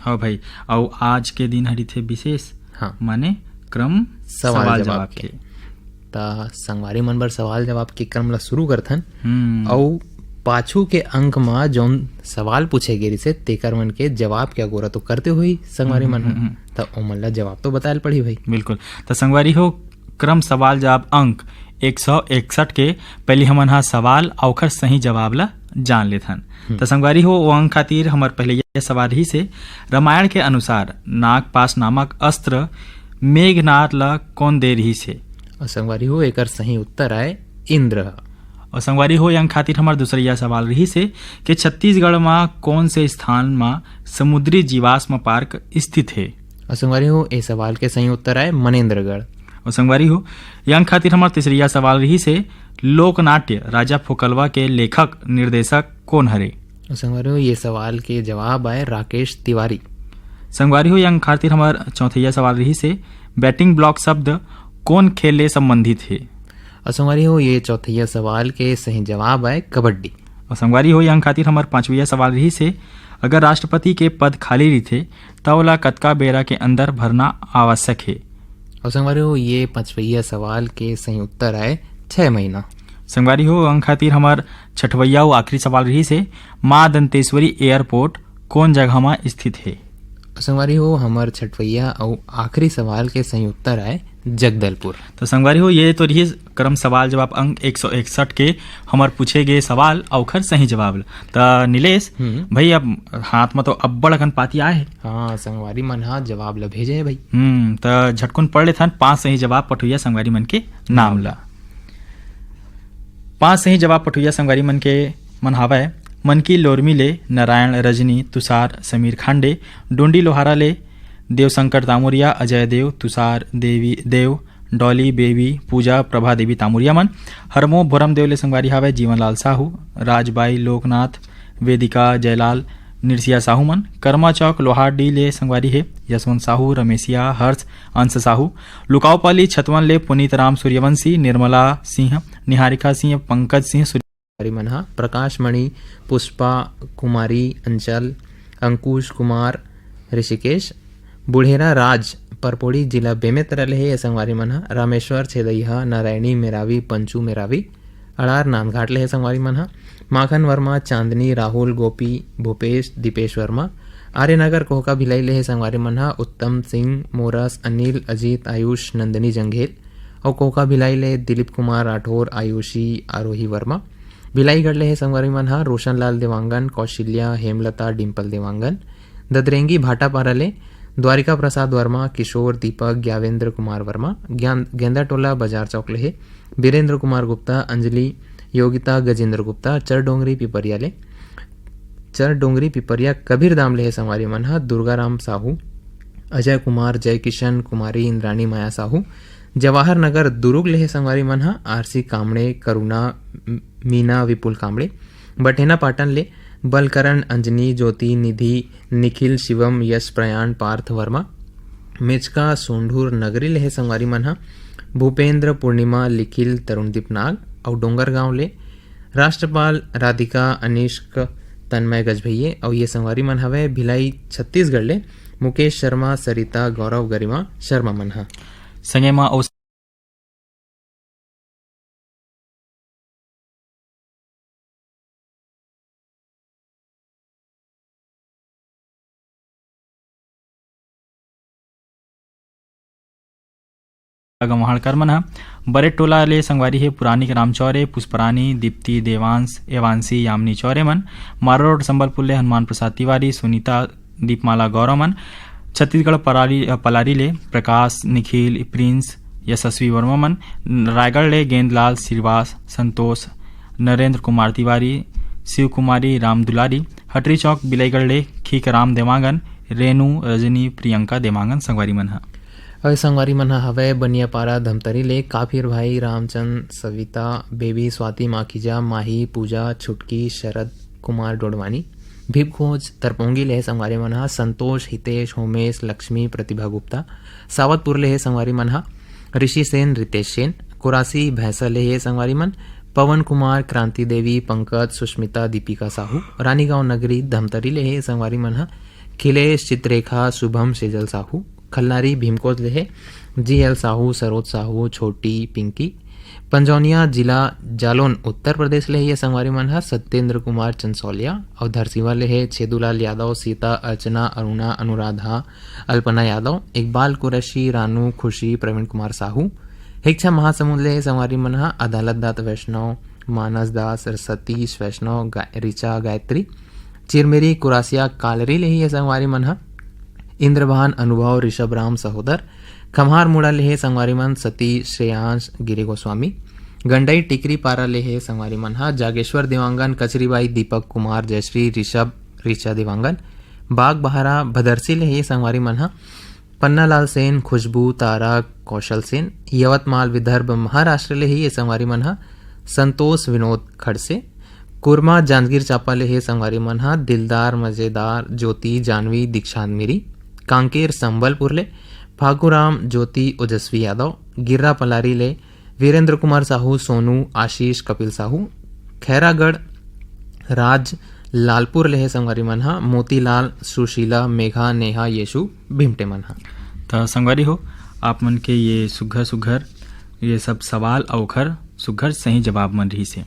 हाँ भाई, और आज के दिन हरी थे विशेष, हाँ माने क्रम सवाल जवाब के। ता संगवारी मन बर सवाल जवाब के क्रम ला शुरू करथन। और पाछू के अंक में जौन सवाल पूछे गे रिसे तेकर मन के जवाब क्या गोरा तो करते हुई संगवारी मन त ओमन ला जवाब तो बतायल पड़ी भाई। बिल्कुल। तो संगवारी हो, क्रम सवाल जवाब अंक 161 के पहले हमन हा सवाल अउखर सही जवाब ला जान लेथन। तो संगवारी हो, वो अंक खातिर हमार पहले ये सवाल ही से, रामायण के अनुसार नागपाश नामक अस्त्र मेघनाथ ला कौन दे रही से? और संगवारी हो एकर सही उत्तर आए इंद्र। और संगवारी हो, अंक खातिर हमार दूसरा यह सवाल रही से कि छत्तीसगढ़ में कौन से स्थान में समुद्री जीवाश्म पार्क स्थित है? और संगवारी हो, ए सवाल के सही उत्तर आए मनेन्द्रगढ़। और संगवारी हो, अंक खातिर हमार तीसरा सवाल रही से लोकनाट्य राजा फोकलवा के लेखक निर्देशक कौन हरे? और संगवारी हो, ये सवाल के जवाब आए राकेश तिवारी। संगवारी हो, अंक खातिर हमार चौथैया सवाल रही से बैटिंग ब्लॉक शब्द कौन खेल ले संबंधित है? और संगवारी हो, ये चौथैया सवाल के सही जवाब आए कबड्डी। और संगवारी हो, अंक खातिर हमार पांचविया सवाल रही से अगर राष्ट्रपति के पद खाली रही तब ओला कतका बेरा के अंदर भरना आवश्यक है? और संगवारी हो, ये पांचवैया सवाल के सही उत्तर आए 6 महीना। संगवारी हो, अंक खातिर हमार छठवैया और आखिरी सवाल रही से माँ दंतेश्वरी एयरपोर्ट कौन जगह में स्थित है? संगवारी हो, हमार छठवैया और आखिरी सवाल के सही उत्तर आए जगदलपुर। तो संगवारी हो, ये तो रही क्रम सवाल जवाब अंक 161 के हमार पूछे गए सवाल अउखर सही जवाब। तो नीलेश भाई, अब हाथ में तो अब्बड़ अकन पाती आए है। हाँ, संगवारी मन हा जवाब ला भेजे है भाई। तो झटकुन पढ़ लेथन 5 सही जवाब पठुया संगवारी मन के नाम ला। 5 सही जवाब पठुया संगवारी मन के मन हावय मनकी लोरमी ले, नारायण रजनी, तुषार समीर खांडे, डोंडी लोहारा ले, देवशंकर तामुरिया, अजय देव, तुषार देवी देव, डॉली बेबी, पूजा प्रभा देवी तामुरिया मन। हरमो भोरम देव ले संगवारी हावय जीवनलाल साहू, राजबाई, लोकनाथ, वेदिका, जयलाल, निरसिया साहू मन। कर्मा चौक लोहारडी ले संगवारी है यशवंत साहू, रमेशिया, हर्ष, अंश साहू। लुकावपाली छतवन ले पुनीत राम सूर्यवंशी, निर्मला सिंह, निहारिका सिंह, पंकज सिंह मन हा। प्रकाश मणि, पुष्पा कुमारी, अंचल, अंकुश कुमार, ऋषिकेश, बुढ़ेरा राज परपोड़ी जिला बेमेतरा ले है संगवारी मन हा। रामेश्वर छेदैहा, नारायणी मेरावी, पंचू मेरावी, अड़ार नांदघाट ले है संगवारी मन हा। माखन वर्मा, चांदनी, राहुल, गोपी, भूपेश, दीपेश वर्मा। आर्यनगर कोहका भिलाई ले है संगवारी मन हा। उत्तम सिंह, मोरस, अनिल, अजीत, आयुष, नंदनी जंघेल। और कोहका भिलाई ले दिलीप कुमार राठौर, आयुषी, आरोही वर्मा। भिलाईगढ़ ले है संगवारी मन हा। रोशनलाल देवांगन, कौशल्या, हेमलता, डिम्पल देवांगन। ददरेंगी भाटापारा ले द्वारिका प्रसाद वर्मा, किशोर, दीपक, ज्ञावेंद्र कुमार वर्मा। गेंदा टोला बाजार चौक ले है बीरेंद्र कुमार गुप्ता, अंजलि, योगिता, गजेंद्र गुप्ता। चर डोंगरी पिपरिया कबीर दाम ले है संगवारी मन हा। दुर्गाराम साहू, अजय कुमार, जय किशन, कुमारी इंद्राणी, माया साहू। जवाहर नगर दुर्ग ले है संगवारी मन हा। आरसी कामड़े, करुणा, मीना, विपुल कामड़े। बठेना पाटन ले बलकरण, अंजनी, ज्योति, निधि, निखिल, शिवम, यश, प्रयाण, पार्थ वर्मा। मेचका सोंढूर नगरी ले है संगवारी मन हा। भूपेंद्र, पूर्णिमा, लिखिल, तरुणदीप नाग। और डोंगरगांव ले राष्ट्रपाल, राधिका, अनिष्क, तन्मय गजभैये। और ये संगवारी मन हवे भिलाई छत्तीसगढ़ ले मुकेश शर्मा, सरिता, गौरव, गरिमा शर्मा मन हा। संगे मा गमहाड़कर मन हा। बरे टोला ले संगवारी है पुरानी राम चौरे, पुष्परानी, दीप्ति, देवांश, एवांशी, यामिनी चौरे मन। मारोड संबलपुर ले हनुमान प्रसाद तिवारी, सुनीता, दीपमाला, गौरव मन। छत्तीसगढ़ पलारी ले प्रकाश, निखिल, प्रिंस, यशस्वी वर्मा मन। रायगढ़ ले गेंदलाल, श्रीवास, संतोष, नरेंद्र कुमार तिवारी, शिव कुमारी, राम दुलारी। हटरी चौक बिलाईगढ़ ले खीक राम देवांगन, रेणु, रजनी, प्रियंका देवांगन संगवारी मन हा। और संगवारी मन हवे बनियापारा धमतरी ले काफिर भाई, रामचंद, सविता, बेबी, स्वाति, माखीजा, माही, पूजा, छुटकी, शरद कुमार डोडवानी। भीप खोज तरपोंगी ले संगवारी मन हा। संतोष, हितेश, होमेश, लक्ष्मी, प्रतिभा गुप्ता। सावतपुर ले संगवारी मन हा। ऋषि सेन, रितेश सेन। कुरासी भैंसा ले संगवारी मन। पवन कुमार, क्रांति देवी, पंकज, सुष्मिता, दीपिका साहू। रानीगांव नगरी धमतरी ले संगवारी मन हा। खिलेश चित्रेखा शुभम सेजल साहू खल्लारी भीमकोट लेहे GL साहू सरोज साहू छोटी पिंकी पंजौनिया जिला जालौन उत्तर प्रदेश ले ये संगवारी मन हा सत्येंद्र कुमार चंसौलिया और धरसीवा ले है छेदूलाल यादव सीता अर्चना अरुणा अनुराधा अल्पना यादव इकबाल कुरैशी रानू खुशी प्रवीण कुमार साहू हिक्षा महासमुंद ले संगवारी मन हा अदालत दात वैष्णव मानस दास सतीश वैष्णव ऋचा गायत्री चिरमेरी कुरासिया कालरी ले ये संगवारी मन हा इंद्रभान अनुभव ऋषभ राम सहोदर खम्हार मुड़ा लेहे संगवारी मन सतीश श्रेयांश गिरी गोस्वामी गंडई टिकरी पारा लेहे संगवारी मन हा जागेश्वर देवांगन कचरीबाई दीपक कुमार जयश्री ऋषभ ऋचा देवांगन बाग बहारा भदरसी लेहे संगवारी मन हा पन्नालाल सेन खुशबू तारा कौशल सेन यवतमाल विदर्भ महाराष्ट्र लेहे ये संगवारी मन हा संतोष विनोद खड़से कुरमा जांजगीर चांपा लेहे संगवारी मन हा दिलदार मजेदार ज्योति जानवी दीक्षांत मेरी कांकेर संबलपुर ले फागुराम ज्योति ओजस्वी यादव गिर्रा पलारी ले वीरेंद्र कुमार साहू सोनू आशीष कपिल साहू खैरागढ़ राज लालपुर ले संगवारी मन हा मोतीलाल सुशीला मेघा नेहा येशु भीमटे मन हा। तो संगवारी हो आप मन के ये सुघर सुघर ये सब सवाल अवखर सुघर सही जवाब मन रही से